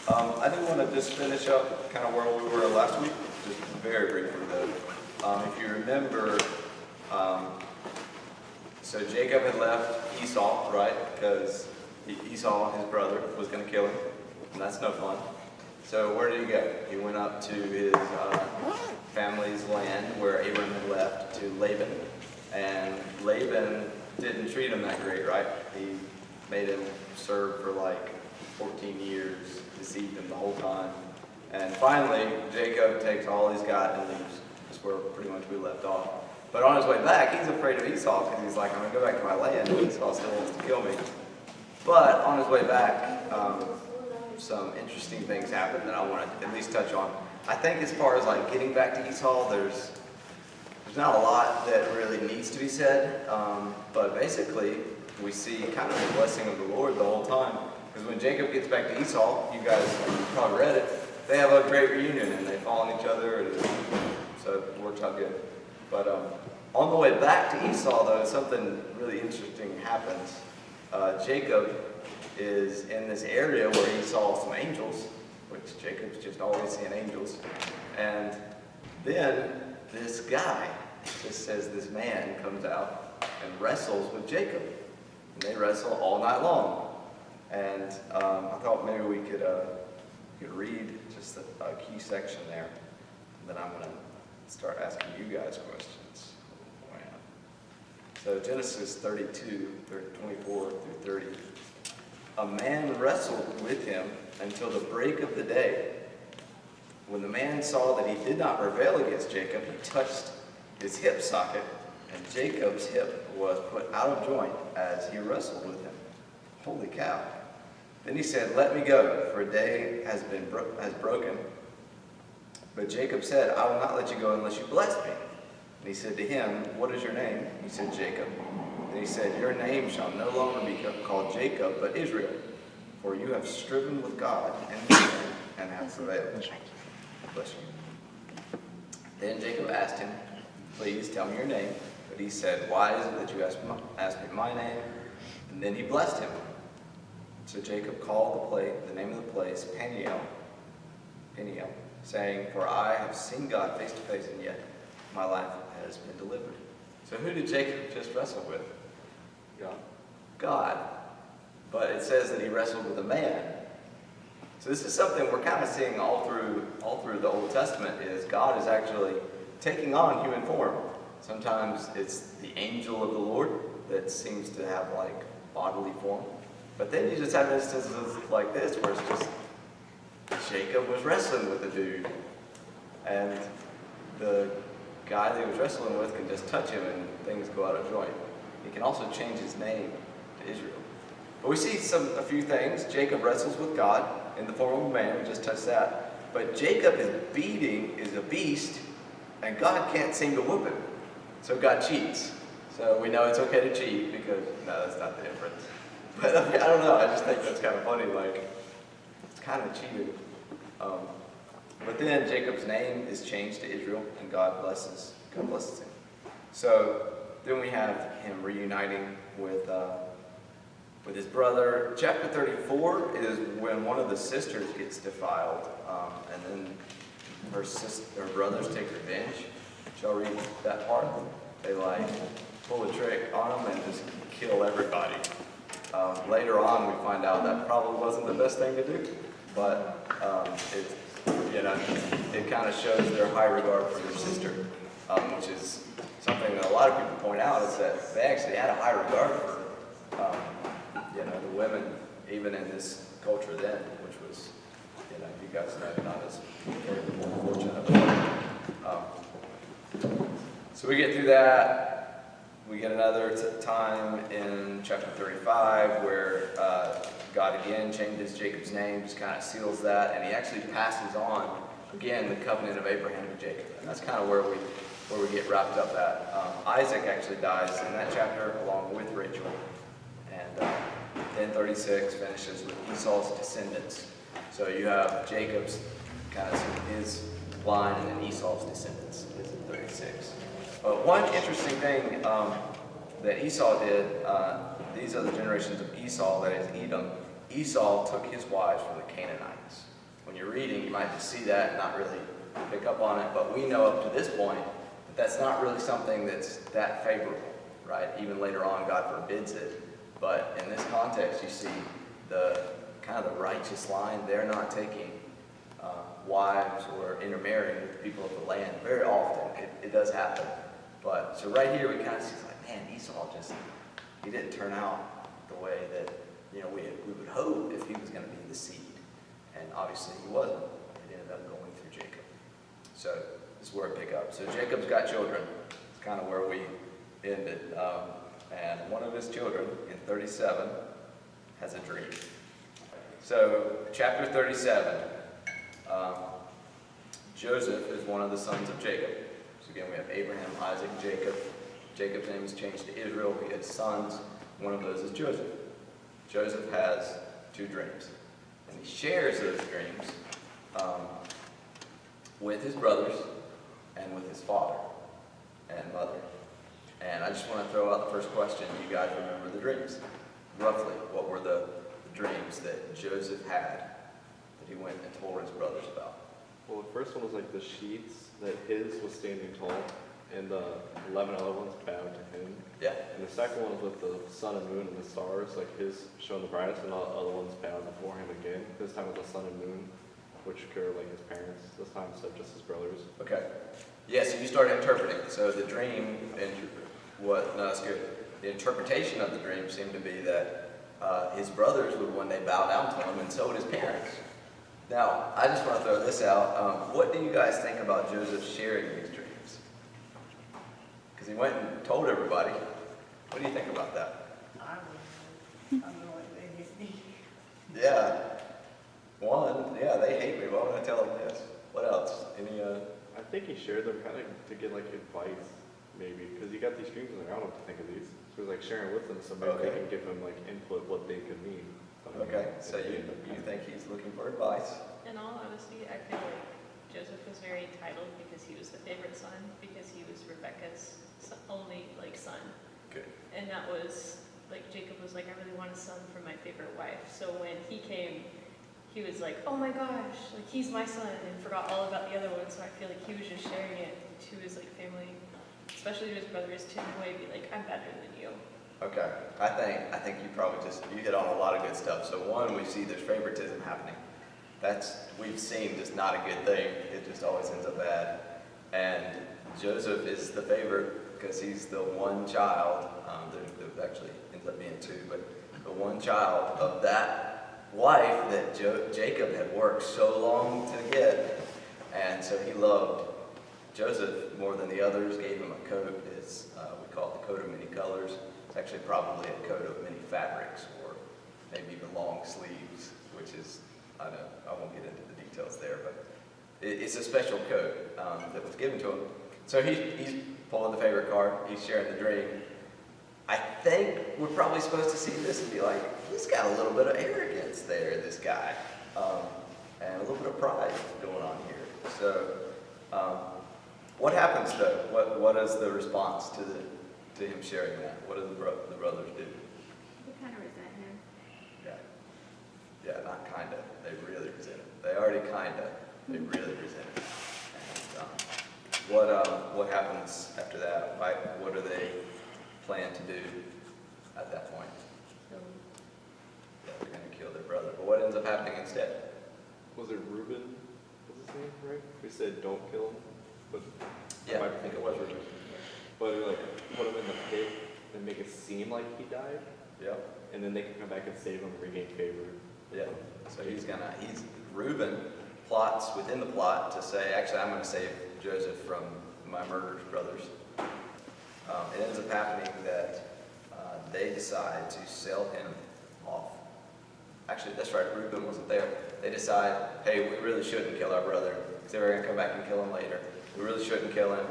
I do want to just finish up kind of where we were last week, just very briefly though. If you remember, so Jacob had left Esau, right? Because Esau, his brother, was going to kill him, and that's no fun. So where did he go? He went up to his family's land where Abram had left, to Laban. And Laban didn't treat him that great, right? He made him serve for like 14 years, deceived him the whole time. And finally, Jacob takes all he's got and leaves. That's where pretty much we left off. But on his way back, he's afraid of Esau because he's like, I'm going to go back to my land. Esau still wants to kill me. But on his way back, some interesting things happened that I want to at least touch on. I think as far as like getting back to Esau, there's not a lot that really needs to be said. But basically, we see kind of the blessing of the Lord the whole time. Because when Jacob gets back to Esau, you guys probably read it, they have a great reunion and they fall on each other. And so it works out good. But on the way back to Esau, though, something really interesting happens. Jacob is in this area where he saw some angels, which Jacob's just always seeing angels. And then this guy, just says this man, comes out and wrestles with Jacob. And they wrestle all night long. And I thought maybe we could read just a key section there. And then I'm going to start asking you guys questions. So Genesis 32, 24 through 30. A man wrestled with him until the break of the day. When the man saw that he did not prevail against Jacob, he touched his hip socket, and Jacob's hip was put out of joint as he wrestled with him. Holy cow. Then he said, let me go, for a day has broken. But Jacob said, I will not let you go unless you bless me. And he said to him, what is your name? He said, Jacob. Then he said, your name shall no longer be called Jacob, but Israel, for you have striven with God and have prevailed. Bless you. Then Jacob asked him, please tell me your name. But he said, why is it that you ask me my name? And then he blessed him. So Jacob called the name of the place Peniel, saying, for I have seen God face to face, and yet my life has been delivered. So who did Jacob just wrestle with? God. But it says that he wrestled with a man. So this is something we're kind of seeing all through the Old Testament, is God is actually taking on human form. Sometimes it's the angel of the Lord that seems to have like bodily form. But then you just have instances like this where it's just Jacob was wrestling with a dude. And the guy that he was wrestling with can just touch him and things go out of joint. He can also change his name to Israel. But we see a few things. Jacob wrestles with God in the form of a man. We just touched that. But Jacob is a beast, and God can't seem to whoop him. So God cheats. So we know it's okay to cheat because, no, that's not the inference. But I don't know, I just think that's kind of funny, like, it's kind of cheating. But then Jacob's name is changed to Israel, and God blesses him. So then we have him reuniting with his brother. Chapter 34 is when one of the sisters gets defiled, and then her brothers take revenge. Shall I read that part? They pull a trick on him and just kill everybody. Later on, we find out that probably wasn't the best thing to do, but it kind of shows their high regard for their sister, which is something that a lot of people point out, is that they actually had a high regard for the women, even in this culture then, which was, you guys know, not as fortunate. So we get through that. We get another time in chapter 35 where God again changes Jacob's name, just kind of seals that, and he actually passes on, again, the covenant of Abraham to Jacob. And that's kind of where we get wrapped up at. Isaac actually dies in that chapter along with Rachel. And then 36 finishes with Esau's descendants. So you have Jacob's kind of his line, and then Esau's descendants is in 36. But one interesting thing that Esau did, these are the generations of Esau, that is Edom. Esau took his wives from the Canaanites. when you're reading, you might just see that and not really pick up on it. But we know up to this point that that's not really something that's that favorable, right? Even later on, God forbids it. But in this context, you see the kind of the righteous line. They're not taking wives or intermarrying with the people of the land. Very often, it does happen. But so right here, we kind of see like, man, Esau he didn't turn out the way that we would hope if he was going to be the seed. And obviously he wasn't. It ended up going through Jacob. So this is where it pick up. So Jacob's got children. It's kind of where we ended. And one of his children in 37 has a dream. So chapter 37, Joseph is one of the sons of Jacob. So again, we have Abraham, Isaac, Jacob. Jacob's name is changed to Israel. He had sons. One of those is Joseph. Joseph has 2 dreams. And he shares those dreams with his brothers and with his father and mother. And I just want to throw out the first question. Do you guys remember the dreams? Roughly, what were the dreams that Joseph had that he went and told his brothers about? Well, the first one was like the sheets, that his was standing tall, and the 11 other ones bowed to him. Yeah. And the second one was with the sun and moon and the stars, like his shone the brightest, and all the other ones bowed before him again. This time with the sun and moon, which were like his parents. This time instead of just his brothers. Okay. Yeah, so you start interpreting. So the dream, that's good. The interpretation of the dream seemed to be that his brothers would one day bow down to him, and so would his parents. Now, I just want to throw this out. What do you guys think about Joseph sharing these dreams? Because he went and told everybody. What do you think about that? I don't know what they hate me. Yeah. They hate me. Why would I tell them this? What else? Any, I think he shared them kind of to get like advice, maybe, because he got these dreams and like, I don't know what to think of these. So he was like sharing with them, so maybe they can give him like input what they could mean. Okay, so you think he's looking for advice? In all honesty, I feel like Joseph was very entitled because he was the favorite son, because he was Rebecca's only son. Good. And that was Jacob was like, I really want a son for my favorite wife. So when he came, he was like, oh my gosh, he's my son, and forgot all about the other one. So I feel like he was just sharing it to his family, especially to his brothers, to in a way be like, I'm better than you. Okay, I think you probably you hit on a lot of good stuff. So one, we see there's favoritism happening. We've seen just not a good thing. It just always ends up bad. And Joseph is the favorite because he's the one child. There actually ends up being 2, but the one child of that wife that Jacob had worked so long to get. And so he loved Joseph more than the others, gave him a coat. We call it the coat of many colors. It's actually probably a coat of many fabrics, or maybe even long sleeves, which is, I won't get into the details there, but it's a special coat that was given to him. So he's pulling the favorite card. He's sharing the dream. I think we're probably supposed to see this and be like, he's got a little bit of arrogance there, this guy, and a little bit of pride going on here. So what happens though? What is the response to him sharing that? What do the brothers do? They kind of resent him. Yeah, not kind of. They really resent it. They already kind of. They really resent it. And what happens after that? What do they plan to do at that point? So Yeah, they're going to kill their brother. But what ends up happening instead? Was it Reuben? Was his name right? We said don't kill him, but Yeah, I think it was Reuben. But put him in the pit and make it seem like he died, Yep. and then they can come back and save him and regain favor. Yeah. So Reuben plots within the plot to say, actually, I'm going to save Joseph from my murderous brothers. It ends up happening that they decide to sell him off. Actually, that's right, Reuben wasn't there. They decide, hey, we really shouldn't kill our brother, because they're going to come back and kill him later. We really shouldn't kill him.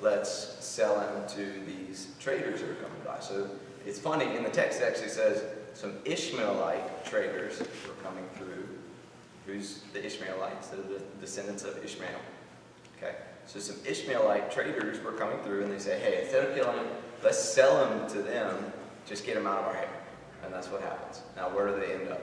Let's sell him to these traders who are coming by. So it's funny, in the text it actually says some Ishmaelite traders were coming through. Who's the Ishmaelites? They're the descendants of Ishmael. Okay, so some Ishmaelite traders were coming through, and they say, hey, instead of killing him, let's sell him to them, just get him out of our hair. And that's what happens. Now, where do they end up?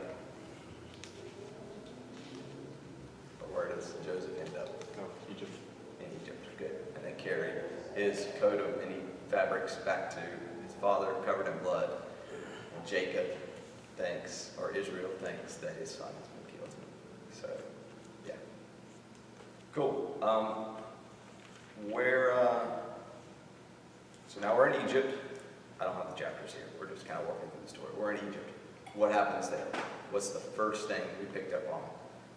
does Joseph end up? No, Egypt. In Egypt. Good. And they carry his coat of many fabrics back to his father, covered in blood. And Jacob thinks, or Israel thinks, that his son has been killed. So, yeah. Cool. So now we're in Egypt. I don't have the chapters here. We're just kind of walking through the story. We're in Egypt. What happens there? What's the first thing we picked up on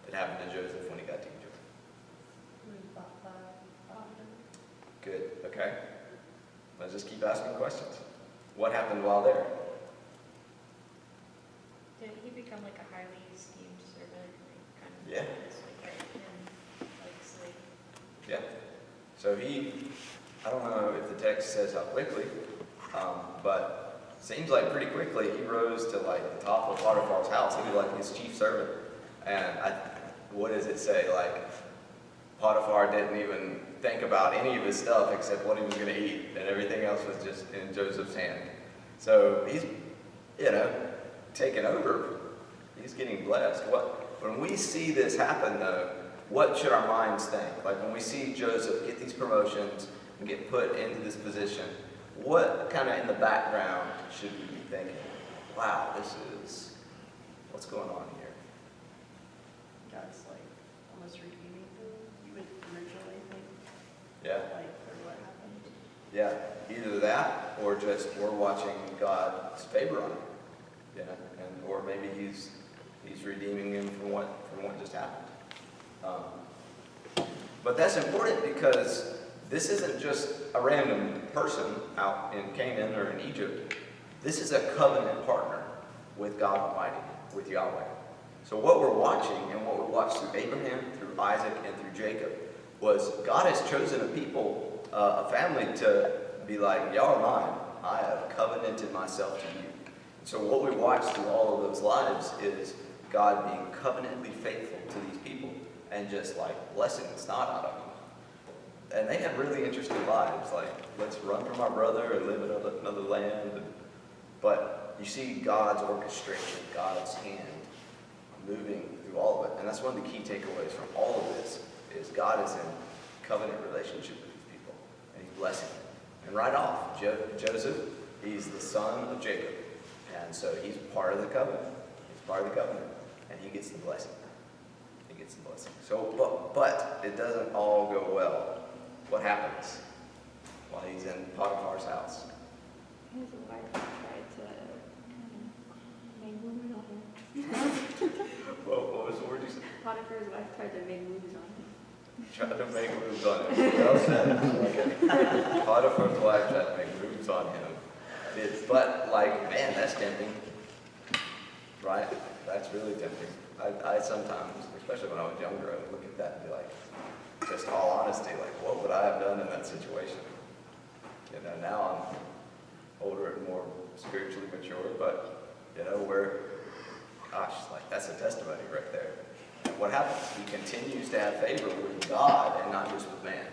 that happened to Joseph when he got to Egypt? Good. Okay. Let's just keep asking questions. What happened while there? Did he become like a highly esteemed servant? Like, kind of Yeah. like like slave? Yeah. So I don't know if the text says how quickly, but seems like pretty quickly he rose to like the top of Potiphar's house. He was like his chief servant. And what does it say? Like Potiphar didn't even think about any of his stuff except what he was going to eat, and everything else was just in Joseph's hand. So he's, taken over. He's getting blessed. When we see this happen, though, what should our minds think? Like when we see Joseph get these promotions and get put into this position, what kind of in the background should we be thinking? Wow, what's going on here? God's like almost redeeming them. You would originally think, Yeah. like, or what happened. Yeah, either that or just we're watching God's favor on him, or maybe he's redeeming him from what just happened. But that's important because this isn't just a random person out in Canaan or in Egypt. This is a covenant partner with God Almighty, with Yahweh. So what we're watching and what we watched through Abraham, through Isaac, and through Jacob was God has chosen a people, a family to be like, y'all are mine. I have covenanted myself to you. So what we watch through all of those lives is God being covenantly faithful to these people and just like blessing the snot out of them. And they had really interesting lives, like let's run from our brother and live in another land. But you see God's orchestration, God's hand moving through all of it. And that's one of the key takeaways from all of this is God is in covenant relationship with these people. And he's blessing them. And right off, Joseph, he's the son of Jacob. And so he's part of the covenant. He's part of the covenant. And he gets the blessing. He gets the blessing. So, but it doesn't all go well. What happens while he's in Potiphar's house? His wife tried to make moves on him. What was the word you said? Potiphar's wife tried to make moves on him. Tried to make moves on him. Well said. Okay. Potiphar's wife tried to make moves on him. But like, man, that's tempting. Right? That's really tempting. I sometimes, especially when I was younger, I would look at that and be like, just all honesty, like, what would I have done in that situation? Now I'm older and more spiritually mature, but, like, that's a testimony right there. And what happens? He continues to have favor with God and not just with man.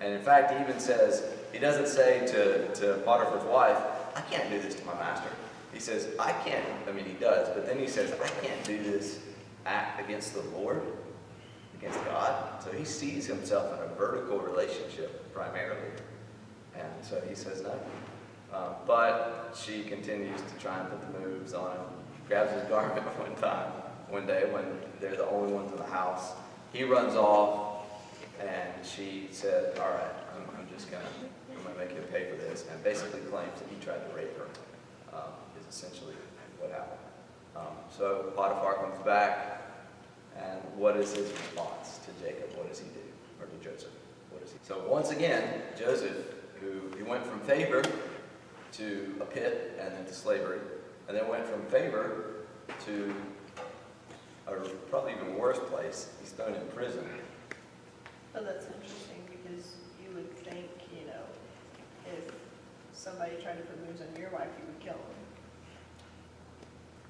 And in fact, he even says, he doesn't say to Potiphar's wife, I can't do this to my master. He says, he does, but then he says, I can't do this act against the Lord, against God. So he sees himself in a vertical relationship primarily. And so he says no. But she continues to try and put the moves on him. Grabs his garment one day when they're the only ones in the house. He runs off and she said, all right, I'm gonna make him pay for this. And basically claims that he tried to rape her, is essentially what happened. So Potiphar comes back, and what is his response to Jacob? What does he do? Or to Joseph? What does he do? So once again, Joseph, he went from favor to a pit and then to slavery, and then went from favor to a probably even worse place. He's thrown in prison. But that's interesting because you would think, if somebody tried to put moves on your wife, you would kill them.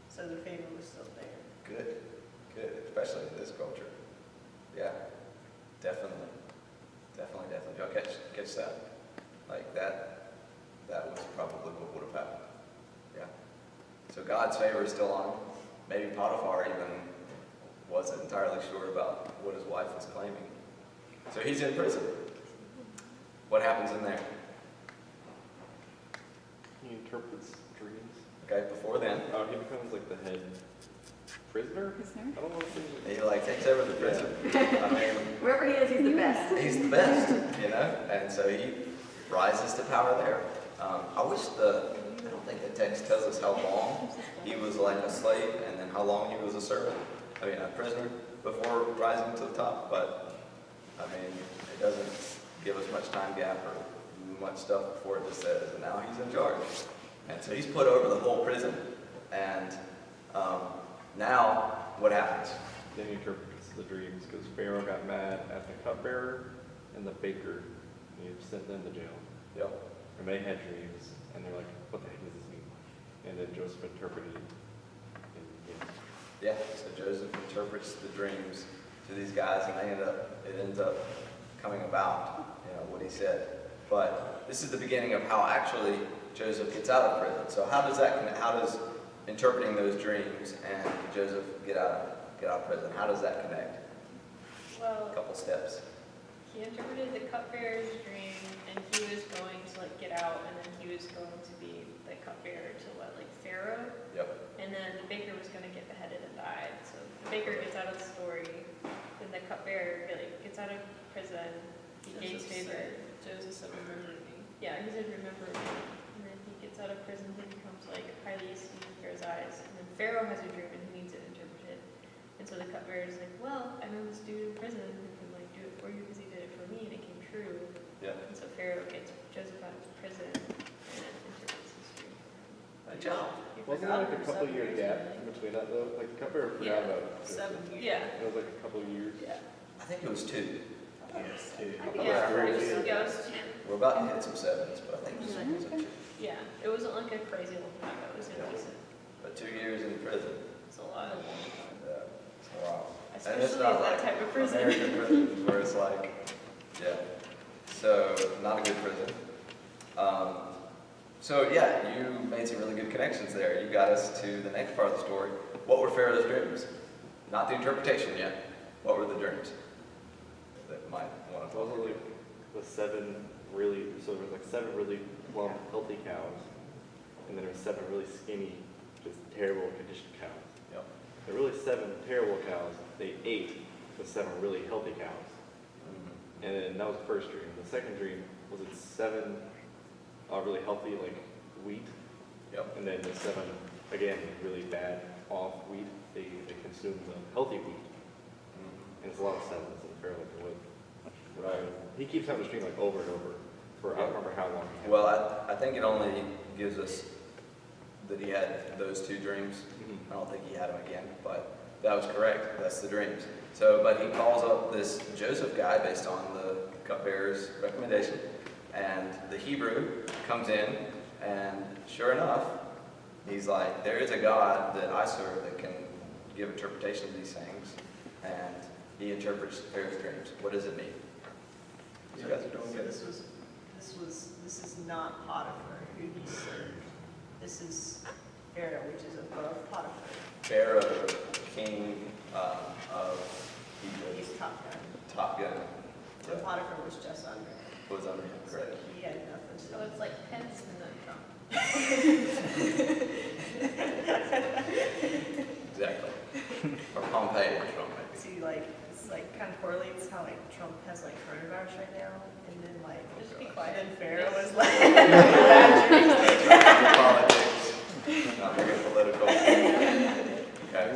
So the favor was still there. Good, especially in this culture. Yeah, definitely. Y'all catch that? Like that was probably what would have happened. Yeah. So God's favor is still on him. Maybe Potiphar even was wasn't entirely sure about what his wife was claiming. So he's in prison. What happens in there? He interprets dreams. Okay, before then, Oh, he becomes like the head prisoner? Prisoner? I don't know if he he like takes over the prison. I mean, Wherever he is, he's the best. he's the best, you know, and so he rises to power there. I don't think the text tells us how long he was like a slave and then how long he was a servant, a prisoner before rising to the top, but I mean, it doesn't give us much time gap or much stuff before it just says, and now he's in charge. And so he's put over the whole prison, and now what happens? Then he interprets the dreams because Pharaoh got mad at the cupbearer and the baker. And he sent them to jail. Yep. And they had dreams, and they're like, what the heck does this mean? And then Joseph interpreted it. And, Yeah, so Joseph interprets the dreams to these guys, and it ends up coming about, what he said. But this is the beginning of how actually Joseph gets out of prison. So how does interpreting those dreams and Joseph get out of prison, how does that connect? A Well, couple steps. he interpreted the cupbearer's dream, and he was going to get out, and then he was going to be the cupbearer to Pharaoh, Yep. and then the baker was going to get beheaded and died. So the baker gets out of the story, then the cupbearer gets out of prison, he gains favor. Joseph said, remember me. Yeah, he said, remember me. And then he gets out of prison, he becomes highly esteemed in Pharaoh's eyes. And then Pharaoh has a dream and he needs it interpreted. And so the cupbearer is like, well, I know this dude in prison who can do it for you because he did it for me and it came true. Yep. And so Pharaoh gets Joseph out of prison and interprets his dream. Good job. He wasn't forgot there like a for couple 7 year years, gap didn't in between that though? Like the cupbearer forgot Yeah. about it. 7 years. he? Yeah. It was like a couple years. Yeah. I think it was 2. Yes, too. I think Yeah, it's it was, We're about to hit some 7s, but I think this one was a 2. yeah, it wasn't a crazy long time, it was decent. But 2 years in prison. It's a lot. It's a while. And Especially it's not in that like type of prison. American prisons where it's yeah. So, not a good prison. So yeah, you made some really good connections there. You got us to the next part of the story. What were Pharaoh's dreams? Not the interpretation yet. What were the dreams? That might want to So it was like the 7 really, so there was like 7 really plump, healthy cows, and then there was 7 really skinny, just terrible conditioned cows. Yep. The really 7 terrible cows, they ate the 7 really healthy cows. And then that was the first dream. The second dream was it 7 really healthy, like wheat, Yep. and then the 7, again, really bad off wheat. They consumed the healthy wheat. And it's a lot of 7s in Pharaoh like wood. Right. He keeps having to dream like over and over for I don't remember how long. he had. Well, I think it only gives us that he had those 2 dreams. Mhm. I don't think he had them again, but that was correct. That's the dreams. So, but he calls up this Joseph guy based on the cupbearer's recommendation, and the Hebrew comes in, and sure enough, he's like, there is a God that I serve that can give interpretation of these things, and he interprets Pharaoh's dreams. What does it mean? You guys are doing So good. this is not Potiphar who he served. This is Pharaoh, which is above Potiphar. Pharaoh, king of Egypt, He's top gun. Top Gun, So Potiphar was just under him. was under him, So correct? he had nothing to do So with it. it's like Pence and then Trump. Exactly. Or Pompey, Trump, maybe. See, it's kind of correlates how Trump has coronavirus right now, and then Just be quiet. and Pharaoh was like, Politics, not very political. Okay.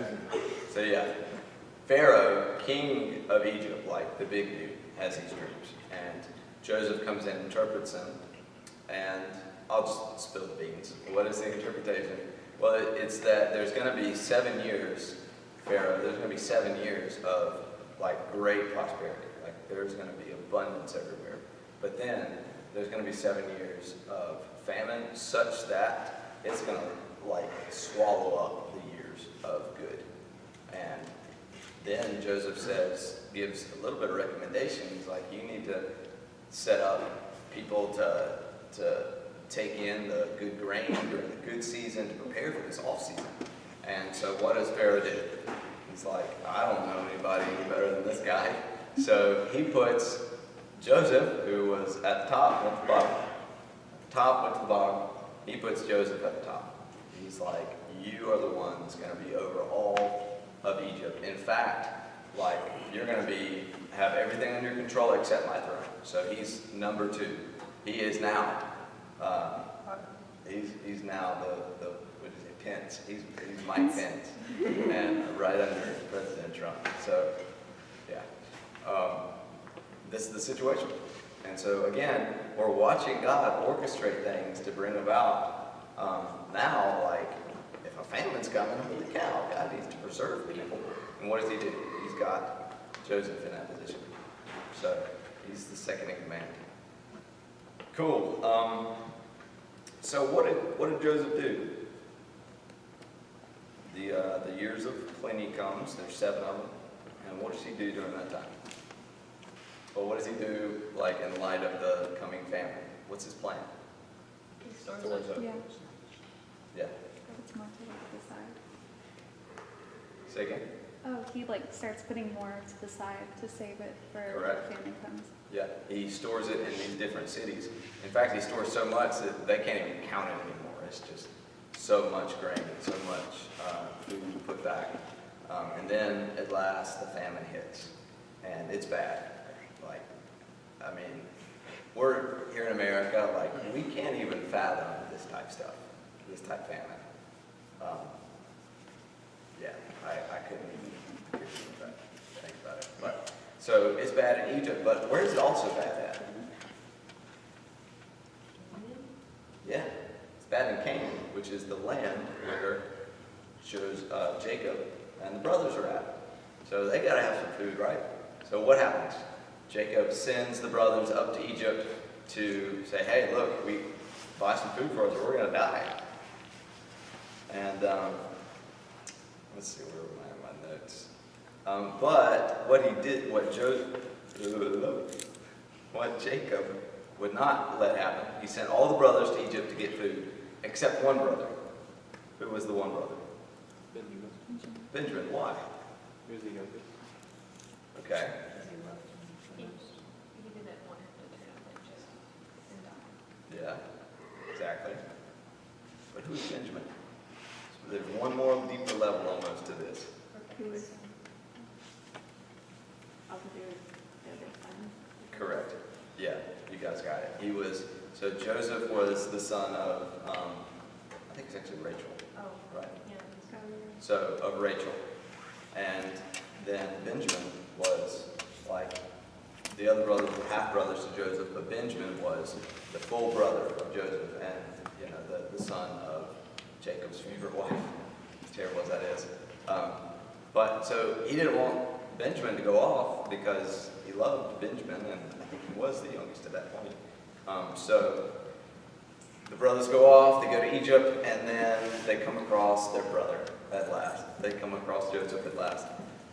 So yeah, Pharaoh, king of Egypt, like the big dude, has these dreams, and Joseph comes in, interprets them, and I'll just spill the beans. What is the interpretation? Well, it's that there's going to be 7 years, Pharaoh. There's going to be 7 years of great prosperity. There's going to be abundance everywhere. But then there's going to be 7 years of famine, such that it's going to swallow up the years of good. And then Joseph gives a little bit of recommendations, you need to set up people to take in the good grain during the good season to prepare for this off season. And so what does Pharaoh do? he's like, I don't know anybody any better than this guy. So he puts Joseph, who was at the top, went to the bottom. At the top, went to the bottom. He puts Joseph at the top. He's like, you are the one that's going to be over all of Egypt. In fact, like, you're going to have everything under control except my throne. So he's number 2. He is now, he's now the what is it, Pence. He's Mike Pence, and right under President Trump. So, yeah, this is the situation. And so again, we're watching God orchestrate things to bring about, now, like, if a famine's coming, holy cow, God needs to preserve people. And what does he do? He's got Joseph in that position. So he's the second in command. Cool. So what did Joseph do? The years of plenty comes. There's 7 of them. And what does he do during that time? Well, what does he do, like, in light of the coming famine? What's his plan? He stores Stores it. up. Yeah, Yeah. it's more to like the side. Say again? Oh, he like starts putting more to the side to save it for Correct. when famine comes. Yeah. He stores it in these different cities. In fact, he stores so much that they can't even count it anymore. It's just so much grain and so much food put back. And then at last the famine hits, and it's bad. Like, I mean, we're here in America, like, we can't even fathom this type stuff, this type famine. Yeah, I couldn't even think about it. But so it's bad in Egypt, but where is it also bad at? Yeah, it's bad in Canaan, which is the land where Jacob and the brothers are at. So they got to have some food, right? So what happens? Jacob sends the brothers up to Egypt to say, hey, look, we buy some food for us or we're going to die. And let's see, where am I in my notes? But what he did, what Jacob would not let happen, he sent all the brothers to Egypt to get food, except one brother. Who was the one brother? Benjamin. Benjamin. Why? He was the youngest. Okay. He didn't want him to turn out like just and die. Yeah, exactly. But who's Benjamin? So there's one more deeper level almost to this. Who was also do the other son. Correct. Yeah, you guys got it. So Joseph was the son of, I think it's actually Rachel, Oh, right? yeah. So, of Rachel. And then Benjamin was like, the other brothers were half-brothers to Joseph, but Benjamin was the full brother of Joseph and, you know, the son of Jacob's favorite wife, as terrible as that is. But so he didn't want Benjamin to go off because he loved Benjamin, and I think he was the youngest at that point. So the brothers go off, they go to Egypt, and then they come across their brother at last. They come across Joseph at last.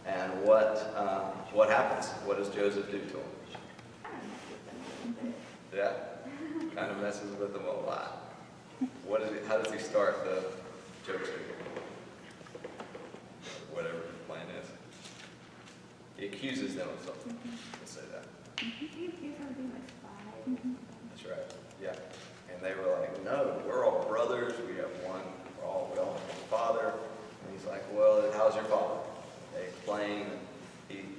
And what happens? What does Joseph do to him? Yeah, kind of messes with them a lot. How does he start the jokester? Whatever his plan is. He accuses them of something. Let's say that. That's right. Yeah. And they were like, no, we're all brothers. We have one. We all have one father. And he's like, well, how's your father? They explain.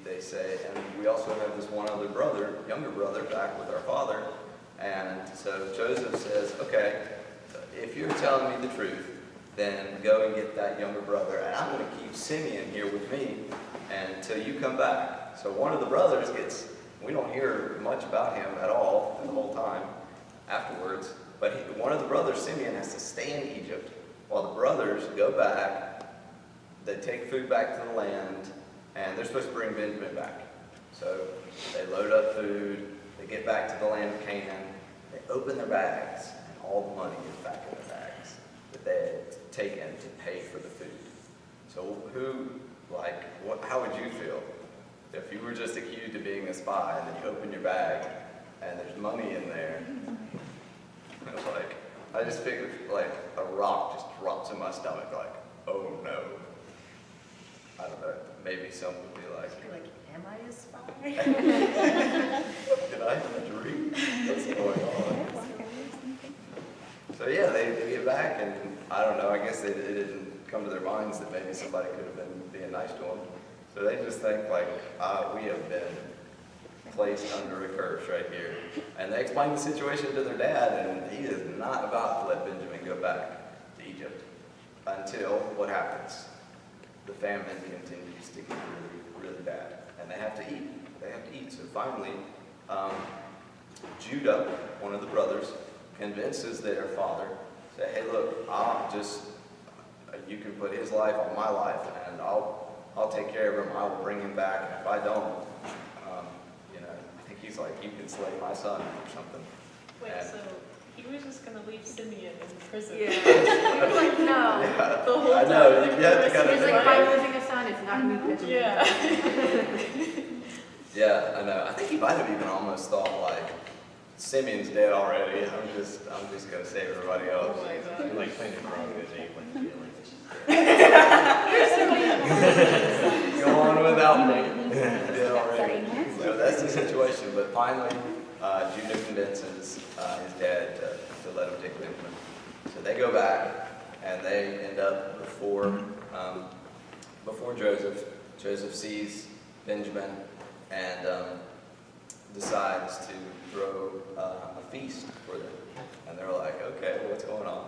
They say, and we also have this one other brother, younger brother, back with our father. And so Joseph says, okay, if you're telling me the truth, then go and get that younger brother, and I'm going to keep Simeon here with me until you come back. So one of the brothers we don't hear much about him at all the whole time afterwards, but one of the brothers, Simeon, has to stay in Egypt while the brothers go back. They take food back to the land, and they're supposed to bring Benjamin back. So they load up food, they get back to the land of Canaan, they open their bags, and all the money is back in their bags that they had taken to pay for the food. So how would you feel if you were just accused of being a spy, and then you open your bag, and there's money in there? It's like, I just figured like a rock just drops in my stomach, like, oh no. I don't know. maybe some would be like, You're like, am I a spy? did I have a dream? What's going on? So yeah, they get back, and I don't know, I guess it didn't come to their minds that maybe somebody could have been being nice to them. So they just think like, we have been placed under a curse right here. And they explain the situation to their dad, and he is not about to let Benjamin go back to Egypt until what happens? The famine continues to get really, really bad, and they have to eat. They have to eat. So finally, Judah, one of the brothers, convinces their father, say, hey, look, you can put his life on my life, and I'll take care of him. I will bring him back. And if I don't, I think he's like, you can slay my son or something. Wait, And- so he was just gonna leave Simeon in prison? Yeah. He was like, no. Yeah, The whole I know. time. You have to kind of He's like, think if I'm about it. losing a son, it's not me pitching. Yeah. Yeah, I know. I think he might have even almost thought like, Simeon's dead already. I'm just gonna save everybody else. Oh my You're god. like playing a wrong with his name, like feelings. Go on without me. Dead already. So that's the situation. But finally, Judah convinces his dad to let him take Benjamin. So they go back, and they end up before Joseph. Joseph sees Benjamin and decides to throw a feast for them. And they're like, okay, what's going on?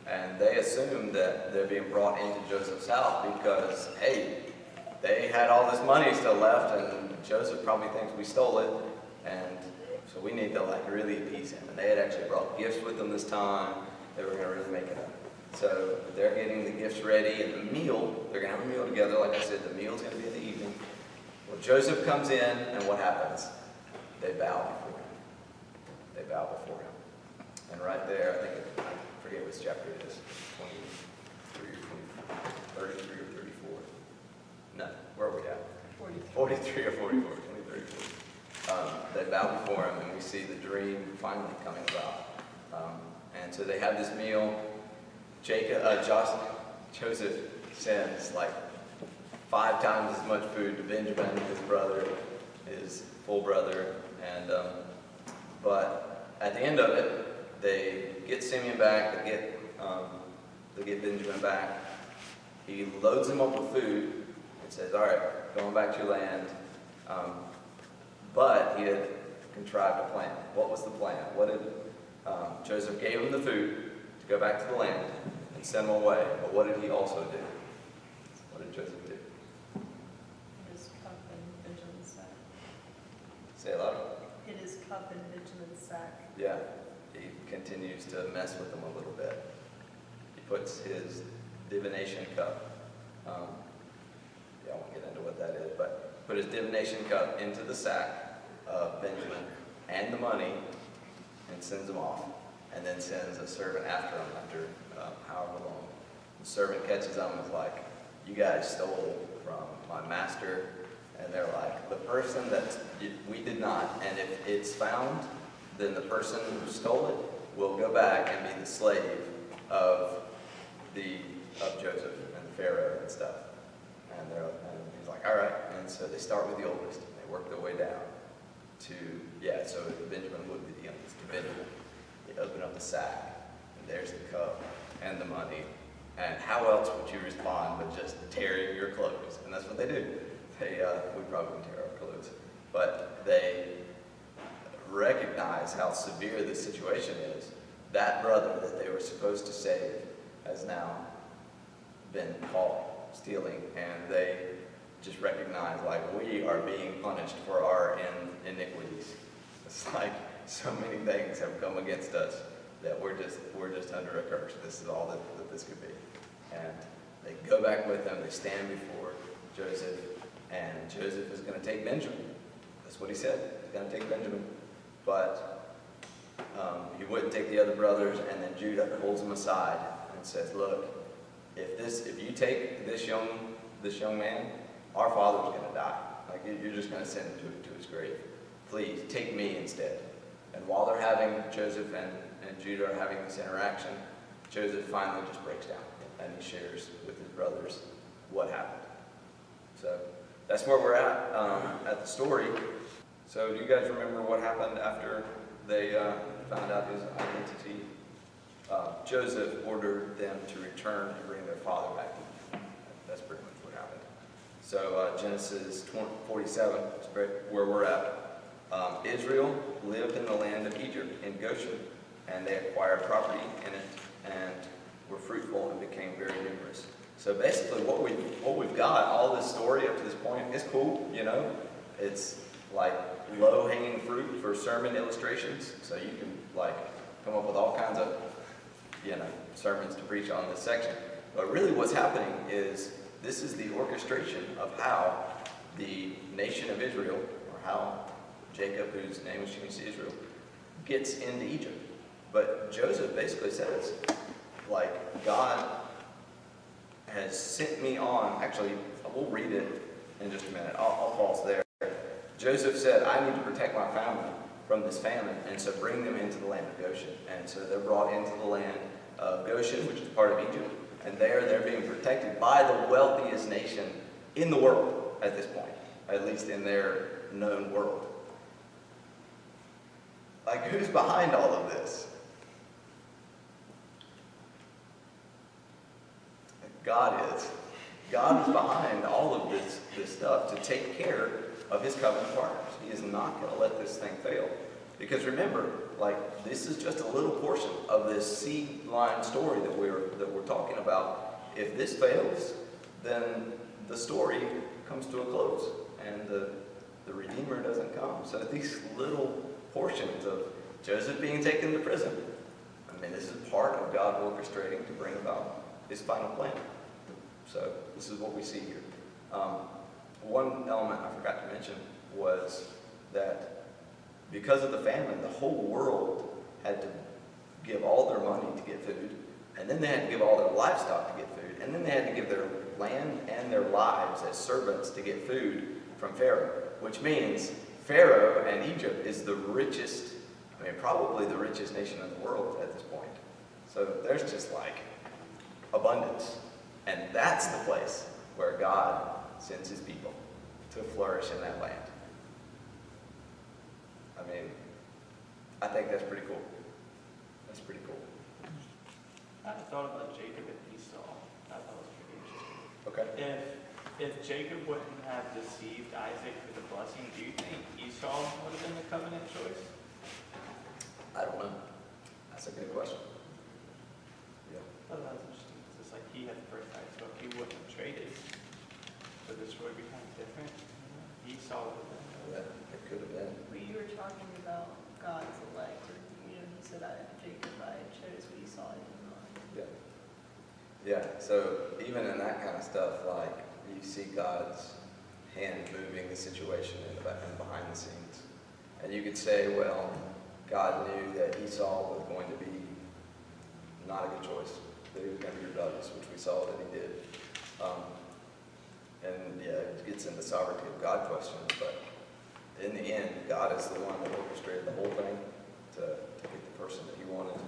And they assume that they're being brought into Joseph's house because, hey, they had all this money still left, and Joseph probably thinks we stole it, and so we need to like really appease him. And they had actually brought gifts with them this time. They were going to really make it up. So they're getting the gifts ready, and the meal, they're going to have a meal together. Like I said, the meal's going to be in the evening. Well, Joseph comes in, and what happens? They bow before him. They bow before him. And right there, I forget which chapter it is, 23 or 33 or 34. No, where are we at? 43 or 44, 34. They bow before him, and we see the dream finally coming about. And so they have this meal. Joseph sends like 5 times as much food to Benjamin, his brother, his full brother, and but at the end of it, they get Simeon back. They get Benjamin back. He loads him up with food and says, "All right, going back to your land." But he had contrived a plan. What was the plan? What did Joseph gave him the food to go back to the land and send him away? But what did he also do? What did Joseph do? His cup in Benjamin's sack. Say it louder. Hid his cup in Benjamin's sack. Yeah, he continues to mess with them a little bit. He puts his divination cup, I won't get into what that is, but put his divination cup into the sack of Benjamin and the money and sends him off, and then sends a servant after him after however long. The servant catches him and is like, "You guys stole from my master." And they're like, "The person we did not, and if it's found, then the person who stole it will go back and be the slave of Joseph and the Pharaoh and stuff." And he's like, "All right." And so they start with the oldest, and they work their way down to, so Benjamin would be the youngest. To Benjamin, they open up the sack, and there's the cup and the money. And how else would you respond but just tearing your clothes? And that's what they do. We probably would tear our clothes, but they recognize how severe this situation is. That brother that they were supposed to save has now been caught stealing, and they just recognize, like, we are being punished for our iniquities. It's like so many things have come against us that we're just under a curse. This is all that this could be. And they go back with them. They stand before Joseph, and Joseph is going to take Benjamin. That's what he said. He's going to take Benjamin. But he wouldn't take the other brothers, and then Judah pulls him aside and says, "Look, if you take this young man, our father's going to die. Like, you're just going to send him to his grave. Please take me instead." And while they're having, Joseph and Judah are having this interaction, Joseph finally just breaks down, and he shares with his brothers what happened. So that's where we're at the story. So do you guys remember what happened after they found out his identity? Joseph ordered them to return and bring their father back. That's pretty much what happened. So Genesis 47 is where we're at. Israel lived in the land of Egypt, in Goshen, and they acquired property in it and were fruitful and became very numerous. So basically what we've got, all this story up to this point, is cool, you know. It's like low-hanging fruit for sermon illustrations. So you can like come up with all kinds of, you know, sermons to preach on this section. But really what's happening is this is the orchestration of how the nation of Israel, or how Jacob, whose name was changed to Israel, gets into Egypt. But Joseph basically says, like, God has sent me on. Actually, we'll read it in just a minute. I'll pause there. Joseph said, I need to protect my family from this famine, and so bring them into the land of Goshen. And so they're brought into the land of Goshen, which is part of Egypt, and there they're being protected by the wealthiest nation in the world at this point, at least in their known world. Like, who's behind all of this? God is. God is behind all of this stuff to take care of his covenant partners. He is not going to let this thing fail. Because remember, like, this is just a little portion of this seed line story that we're talking about. If this fails, then the story comes to a close, and the Redeemer doesn't come. So these little portions of Joseph being taken to prison, I mean, this is part of God orchestrating to bring about his final plan. So this is what we see here. One element I forgot to mention was that because of the famine, the whole world had to give all their money to get food, and then they had to give all their livestock to get food, and then they had to give their land and their lives as servants to get food from Pharaoh, which means Pharaoh and Egypt is the richest, I mean, probably the richest nation in the world at this point. So there's just like abundance. And that's the place where God sends his people to flourish in that land. I mean, I think that's pretty cool. That's pretty cool. I thought about Jacob and Esau. I thought it was pretty interesting. Okay. If Jacob wouldn't have deceived Isaac for the blessing, do you think Esau would have been the covenant choice? I don't know. That's a good question. Yeah. I thought that was interesting. It's just like he had the first right, so if he wouldn't have traded, would the story be kind of different? Esau would have been. Yeah, it could have been. But you were talking about God's elect, and he said, Jacob, I chose what Esau I did not. Yeah. Yeah, so even in that kind of stuff, like, you see God's hand moving the situation in the back and behind the scenes. And you could say, well, God knew that Esau was going to be not a good choice, that he was going to be rebellious, which we saw that he did. And yeah, it gets into sovereignty of God questions, but in the end, God is the one that orchestrated the whole thing to get the person that he wanted.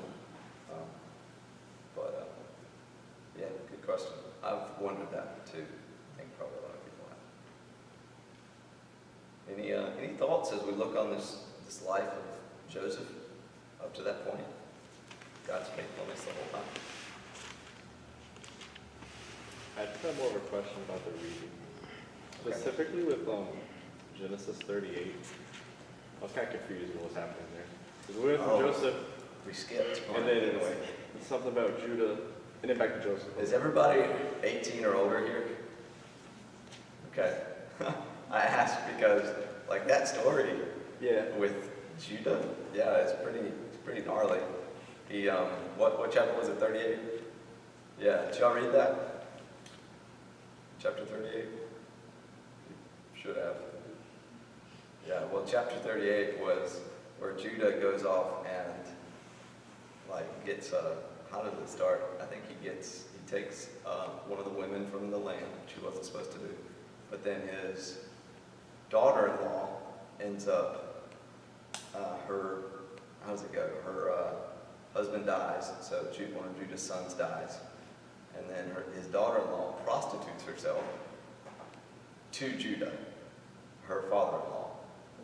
Yeah, good question. I've wondered that too. I think probably a lot of people have. Any thoughts as we look on this life of Joseph up to that point? God's faithfulness the whole time. I just have more of a question about the reading. Okay. Specifically with Genesis 38, I was kind of confused with what's happening there. Because we went from Joseph, We skipped. and then it's something about Judah, and then back to Joseph. Is everybody 18 or older here? Okay. I asked because, like, that story Yeah. with Judah, yeah, it's pretty gnarly. He, what chapter was it, 38? Yeah, did y'all read that? Chapter 38? You should have. Yeah, well, chapter 38 was where Judah goes off and, like, gets, how does it start? I think he takes one of the women from the land, which he wasn't supposed to do. But then his daughter-in-law ends up, how does it go? Her husband dies, so one of Judah's sons dies. And then his daughter-in-law prostitutes herself to Judah, her father-in-law.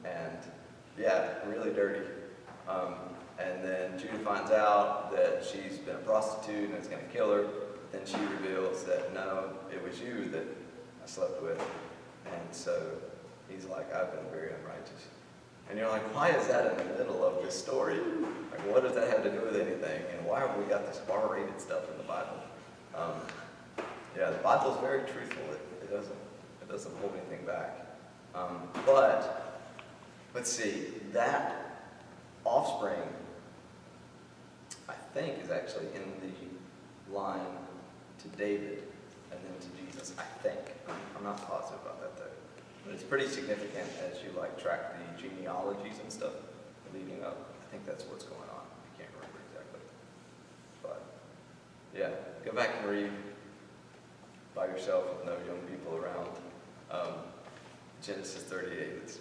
And yeah, really dirty. And then Judah finds out that she's been a prostitute and it's going to kill her. Then she reveals that, no, it was you that I slept with. And so he's like, I've been very unrighteous. And you're like, why is that in the middle of this story? Like, what does that have to do with anything? And why have we got this R-rated stuff in the Bible? Yeah, the Bible's very truthful. It doesn't hold anything back. But let's see, that offspring, I think, is actually in the line to David and then to Jesus. I think. I'm not positive about that though. But it's pretty significant as you like track the genealogies and stuff leading up. I think that's what's going on. I can't remember exactly. But yeah, go back and read by yourself with no young people around. Genesis 38. It's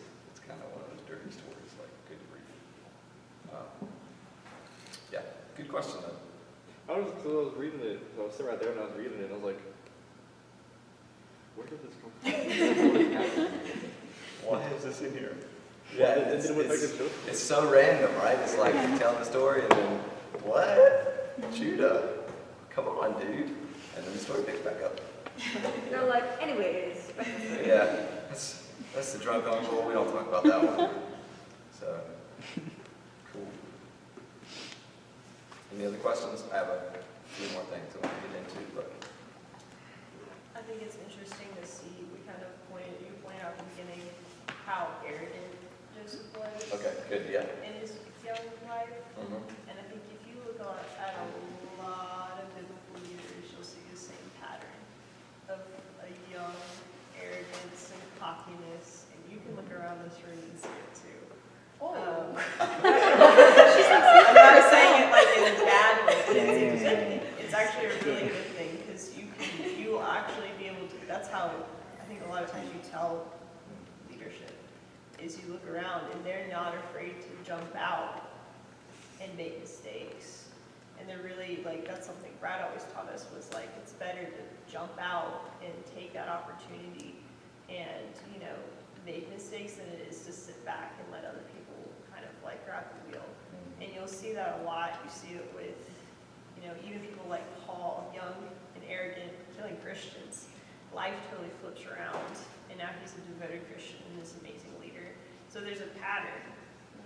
kind of one of those dirty stories, like good grief. Yeah, good question though. I was reading it, so I was sitting right there and I was reading it, and I was like, where did this come from? What is happening? Why is this in here? Yeah, Yeah, and then it went back to Joseph. it's so random, right? It's like you tell the story and then, what? Judah? Come on, dude. And then the story picks back up. They're like, anyways. Yeah, that's the drunk uncle. We don't talk about that one. So, cool. Any other questions? I have a few more things I want to get into, but I think it's interesting to see, you pointed out at the beginning how arrogant Joseph was. okay, good, yeah. In his young life. Mhm. And I think if you look at a lot of biblical leaders, you'll see the same pattern of a young arrogance and cockiness. And you can look around this room and see it too. I'm not saying it like in a bad way, but it's actually a really good thing because you will actually be able to, that's how I think a lot of times you tell leadership is you look around and they're not afraid to jump out and make mistakes. And they're really like, that's something Brad always taught us was like, it's better to jump out and take that opportunity and, make mistakes than it is to sit back and let other people kind of like grab the wheel. And you'll see that a lot. You see it with, even people like Paul, young and arrogant, killing Christians. Life totally flips around, and now he's a devoted Christian and is an amazing leader. So there's a pattern,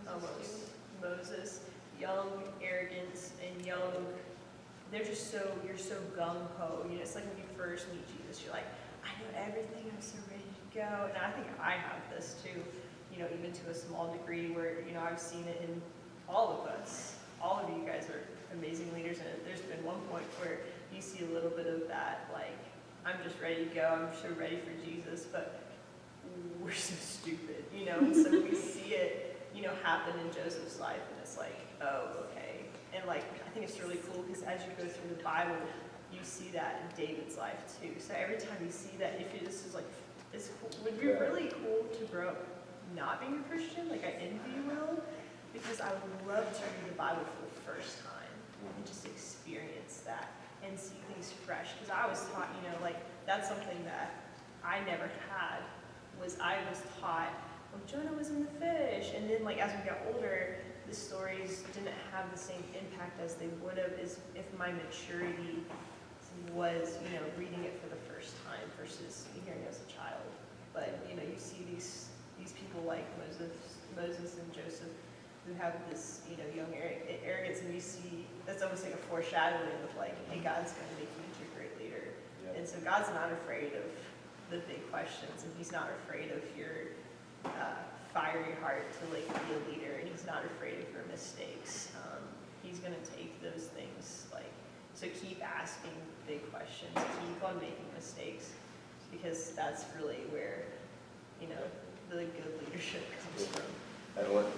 almost. Moses, young, arrogant, and young, you're so gung-ho. It's like when you first meet Jesus, you're like, I know everything, I'm so ready to go. And I think I have this too, even to a small degree where, I've seen it in all of us. All of you guys are amazing leaders, and there's been one point where you see a little bit of that, like, I'm just ready to go, I'm so ready for Jesus, but we're so stupid, and so we see it, happen in Joseph's life, and it's like, oh, okay. And like, I think it's really cool, because as you go through the Bible, you see that in David's life too. So every time you see that, if it just is like, it's cool. It would be really cool to grow up not being a Christian, like I envy you, Will, because I would love to read the Bible for the first time and just experience that and see things fresh. Because I was taught, like that's something that I never had, was I was taught, well, Jonah was in the fish. And then like as we got older, the stories didn't have the same impact as they would have as if my maturity was, reading it for the first time versus hearing it as a child. But, you see these people like Moses and Joseph who have this, young arrogance, and you see, that's almost like a foreshadowing of like, hey, God's going to make you into a great leader. Yeah. And so God's not afraid of the big questions, and he's not afraid of your fiery heart to like be a leader, and he's not afraid of your mistakes. He's going to take those things like, so keep asking big questions, keep on making mistakes, because that's really where, the good leadership comes from.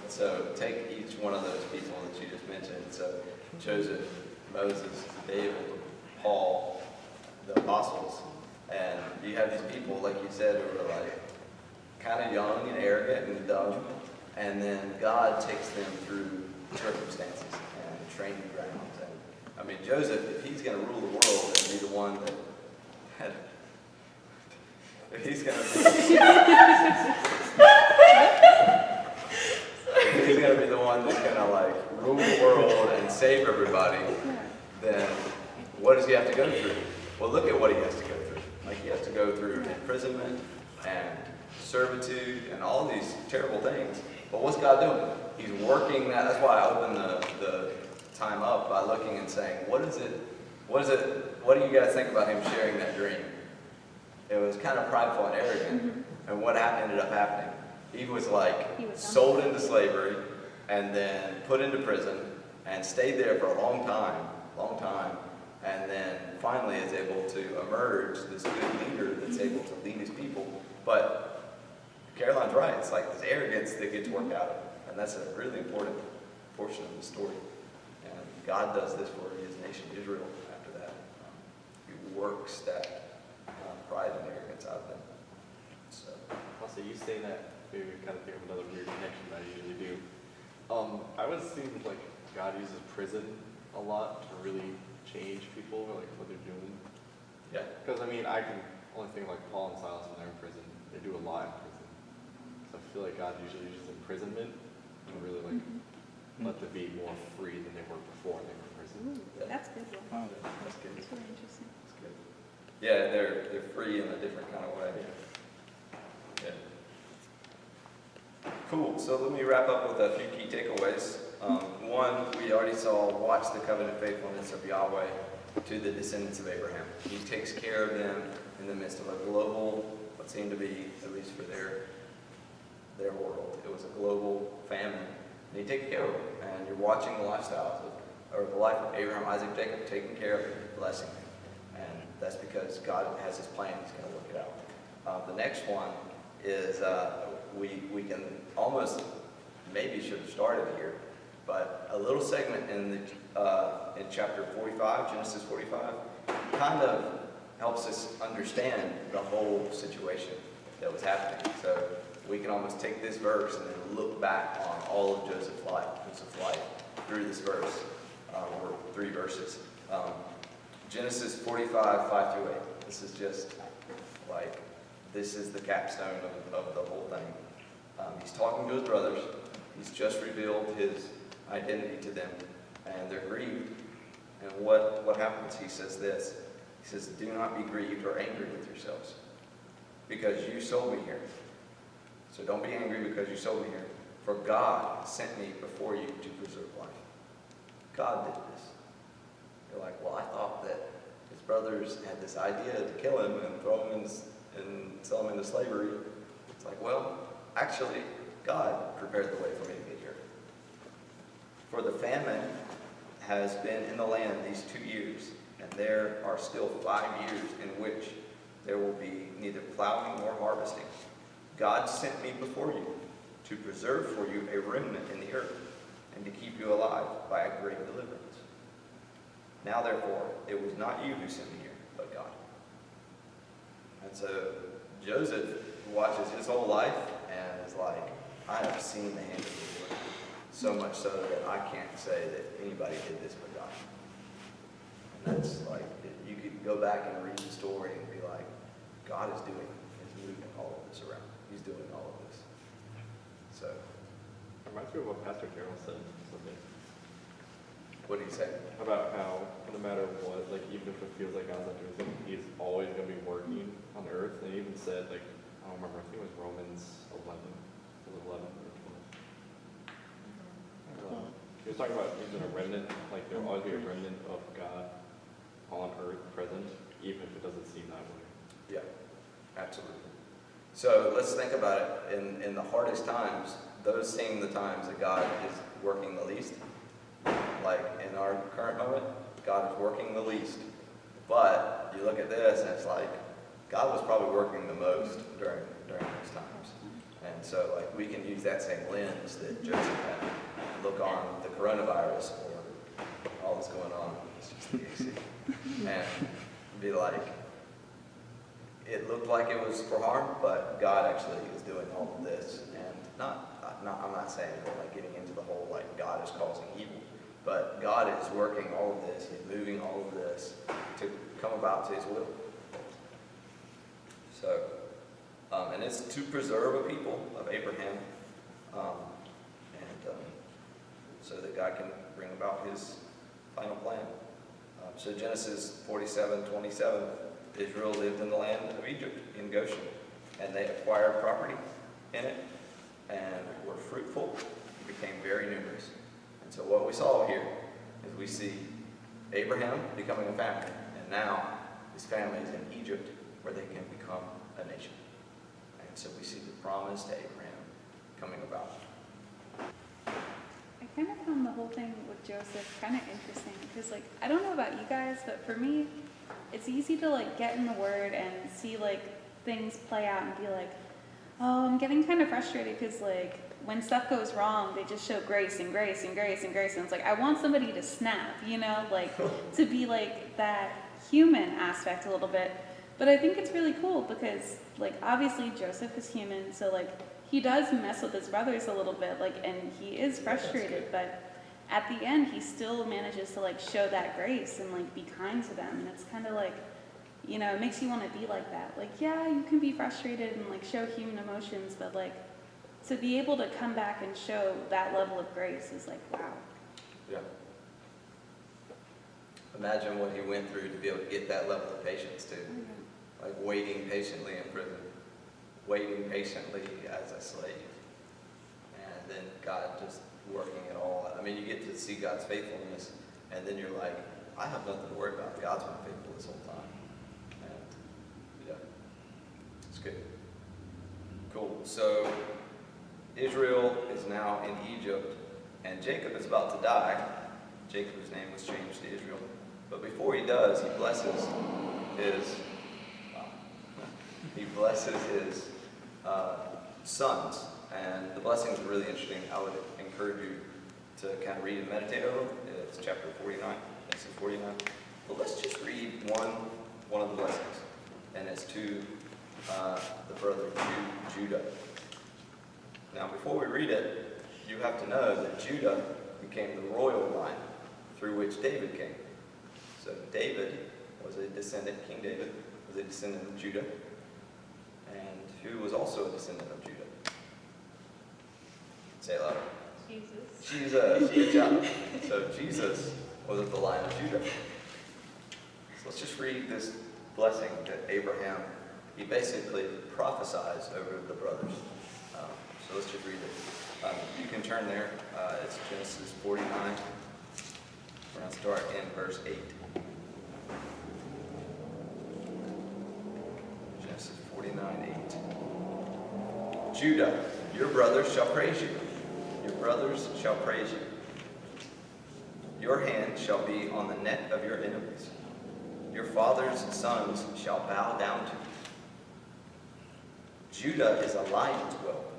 So take each one of those people that you just mentioned. So Joseph, Moses, David, Paul, the apostles, and you have these people, like you said, who are like kind of young and arrogant and dumb, and then God takes them through circumstances and training grounds. And I mean, Joseph, if he's going to rule the world and be the one that He's gonna be the one that's gonna like rule the world and save everybody. Then what does he have to go through? Well, look at what he has to go through. Like he has to go through imprisonment and servitude and all these terrible things. But what's God doing? He's working that. That's why I opened the time up by looking and saying, what is it? What do you guys think about him sharing that dream? It was kind of prideful and arrogant. And what ended up happening? He was like sold into slavery and then put into prison and stayed there for a long time, and then finally is able to emerge this good leader that's able to lead his people. But Caroline's right, it's like this arrogance that gets worked out of it. And that's a really important portion of the story. And God does this for his nation, Israel, after that. He works that pride and arrogance out of them. So. Also, you saying that made me kind of think of another weird connection that I usually do. I would assume like God uses prison a lot to really change people, or like what they're doing. Yeah. Because I mean, I can only think like Paul and Silas when they're in prison. They do a lot in prison. So I feel like God usually uses imprisonment to really like let them be more free than they were before they were in prison. Ooh, that's good one. That's good. That's really interesting. That's good. Yeah, they're free in a different kind of way. Yeah. Cool. So let me wrap up with a few key takeaways. One, we already saw, watch the covenant faithfulness of Yahweh to the descendants of Abraham. He takes care of them in the midst of a global, what seemed to be, at least for their world, it was a global famine. And he takes care of them. And you're watching the lifestyles or the life of Abraham, Isaac, Jacob, taking care of them, blessing them. And that's because God has his plan. He's going to work it out. The next one is we can almost, maybe should have started here, but a little segment in chapter 45, Genesis 45, kind of helps us understand the whole situation that was happening. So we can almost take this verse and then look back on all of Joseph's life through this verse, or 3 verses. Genesis 45, 5 through 8. This is just like, this is the capstone of the whole thing. He's talking to his brothers. He's just revealed his identity to them, and they're grieved. And what happens? He says this. He says, do not be grieved or angry with yourselves, because you sold me here. So don't be angry because you sold me here. For God sent me before you to preserve life. God did this. You're like, well, I thought that his brothers had this idea to kill him and throw him and sell him into slavery. It's like, well, actually, God prepared the way for me to get here. For the famine has been in the land these 2 years, and there are still 5 years in which there will be neither plowing nor harvesting. God sent me before you to preserve for you a remnant in the earth, and to keep you alive by a great deliverance. Now, therefore, it was not you who sent me here, but God. And so Joseph watches his whole life and is like, I have seen the hand of the Lord, so much so that I can't say that anybody did this but God. And that's like, you could go back and read the story and be like, God is moving all of this around. He's doing all of this. So, Reminds me of what Pastor Carroll said something what do you say? about how no matter what, like even if it feels like God's not doing something, he's always going to be working on earth. And he even said, like, I don't remember, I think it was Romans 11. Was it 11 or 12? He was talking about using a remnant, like there will always be a remnant of God on earth present, even if it doesn't seem that way. Yeah, absolutely. So let's think about it. In the hardest times, those seem the times that God is working the least. Like in our current moment, God is working the least. But you look at this and it's like, God was probably working the most during those times. And so like we can use that same lens that Joseph had. Look on the coronavirus or all that's going on. It's just the AC. And be like, it looked like it was for harm, but God actually is doing all of this. And I'm not saying like getting into the whole like God is causing evil, but God is working all of this. He's moving all of this to come about to his will. So And it's to preserve a people of Abraham, so that God can bring about his final plan. So Genesis 47:27, Israel lived in the land of Egypt, in Goshen, and they acquired property in it, and were fruitful, and became very numerous. And so what we saw here is we see Abraham becoming a family, and now his family is in Egypt, where they can become a nation. And so we see the promise to Abraham coming about. I kind of found the whole thing with Joseph kind of interesting because, like, I don't know about you guys, but for me, it's easy to, like, get in the Word and see, like, things play out and be like, oh, I'm getting kind of frustrated because, like, when stuff goes wrong, they just show grace and grace and grace and grace. And it's like, I want somebody to snap, you know, like, to be, like, that human aspect a little bit. But I think it's really cool because, like, obviously Joseph is human, so, like, he does mess with his brothers a little bit, like, and he is frustrated, but at the end, he still manages to, like, show that grace and, like, be kind to them. And it's kind of like, you know, it makes you want to be like that. Like, yeah, you can be frustrated and, like, show human emotions, but, like, to be able to come back and show that level of grace is like, wow. Yeah. Imagine what he went through to be able to get that level of patience too. Like waiting patiently in prison, waiting patiently as a slave, and then God just working it all out. I mean, you get to see God's faithfulness, and then you're like, I have nothing to worry about. God's been faithful this whole time. And yeah, it's good. Cool. So Israel is now in Egypt, and Jacob is about to die. Jacob's name was changed to Israel. But before he does, he blesses his sons. And the blessings are really interesting. I would encourage you to kind of read and meditate over them. It's chapter 49, Genesis 49. But let's just read one of the blessings. And it's to the brother Judah. Now, before we read it, you have to know that Judah became the royal line through which David came. So David was a descendant, King David was a descendant of Judah, and who was also a descendant of Judah? Say it louder. Jesus. Jesus, good job. So Jesus was of the line of Judah. So let's just read this blessing that Abraham, he basically prophesies over the brothers. So let's just read it. You can turn there. It's Genesis 49. We're going to start in verse 8. Genesis 49:8. Judah, your brothers shall praise you. Your brothers shall praise you. Your hand shall be on the neck of your enemies. Your father's sons shall bow down to you. Judah is a lion's whelp.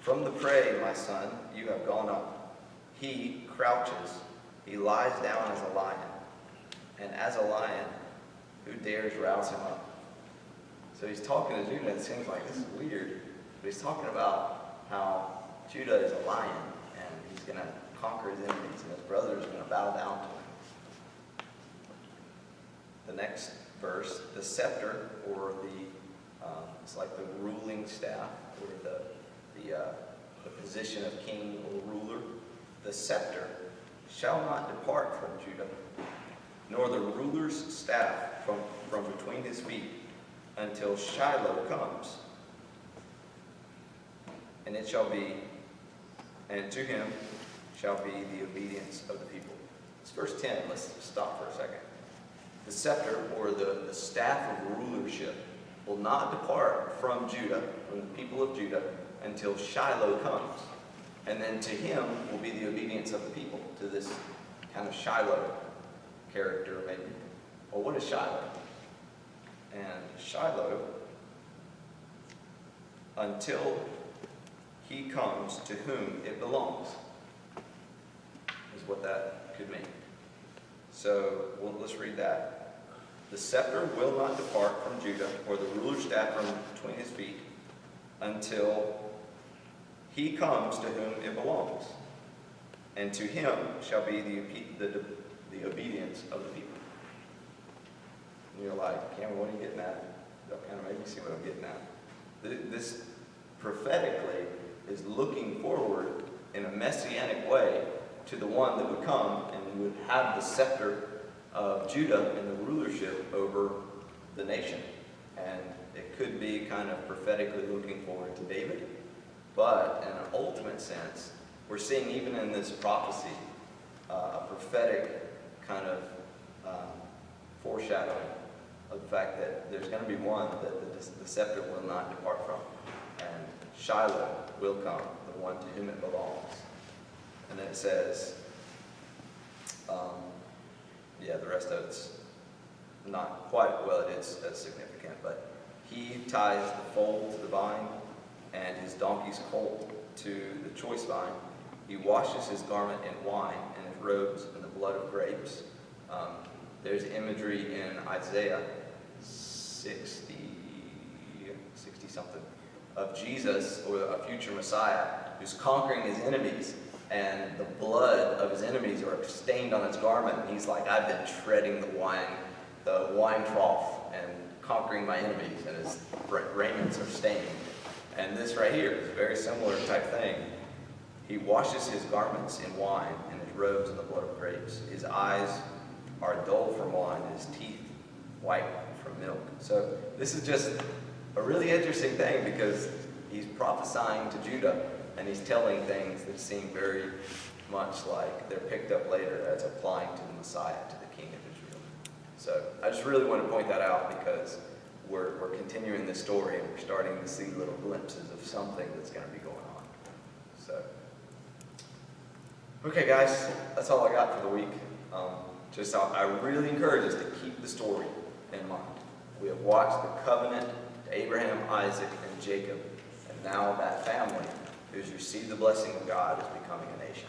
From the prey, my son, you have gone up. He crouches. He lies down as a lion. And as a lion, who dares rouse him up? So he's talking to Judah, and it seems like this is weird, but he's talking about how Judah is a lion, and he's going to conquer his enemies, and his brothers are going to bow down to him. The next verse, the scepter, or it's like the ruling staff, or the position of king or ruler, the scepter shall not depart from Judah, nor the ruler's staff from between his feet, until Shiloh comes. And it shall be, and to him shall be the obedience of the people. It's verse 10. Let's stop for a second. The scepter, or the staff of rulership, will not depart from Judah, from the people of Judah, until Shiloh comes. And then to him will be the obedience of the people, to this kind of Shiloh character, maybe. Well, what is Shiloh? And Shiloh, until he comes to whom it belongs, is what that could mean. So let's read that. The scepter will not depart from Judah, or the ruler's staff from between his feet, until he comes to whom it belongs. And to him shall be the obedience of the people. And you're like, Cameron, what are you getting at? That'll kind of make me see what I'm getting at. This prophetically is looking forward in a messianic way to the one that would come and would have the scepter of Judah and the rulership over the nation. And it could be kind of prophetically looking forward to David, but in an ultimate sense, we're seeing even in this prophecy a prophetic kind of foreshadowing of the fact that there's going to be one that the scepter will not depart from. And Shiloh will come, the one to whom it belongs. And then it says, the rest of it's not quite, well, it is as significant, but he ties the foal to the vine and his donkey's colt to the choice vine. He washes his garment in wine and his robes in the blood of grapes. There's imagery in Isaiah 60 something of Jesus, or a future Messiah, who's conquering his enemies, and the blood of his enemies are stained on his garment. And he's like, I've been treading the wine trough and conquering my enemies, and his raiments are stained. And this right here is a very similar type thing. He washes his garments in wine and his robes in the blood of grapes. His eyes are dull from wine, and his teeth white from milk. So this is just a really interesting thing, because he's prophesying to Judah, and he's telling things that seem very much like they're picked up later as applying to the Messiah, to the King of Israel. So I just really want to point that out, because we're continuing this story, and we're starting to see little glimpses of something that's going to be going on. So, okay guys, that's all I got for the week. I really encourage us to keep the story in mind. We have watched the covenant to Abraham, Isaac, and Jacob, and now that family who's received the blessing of God is becoming a nation.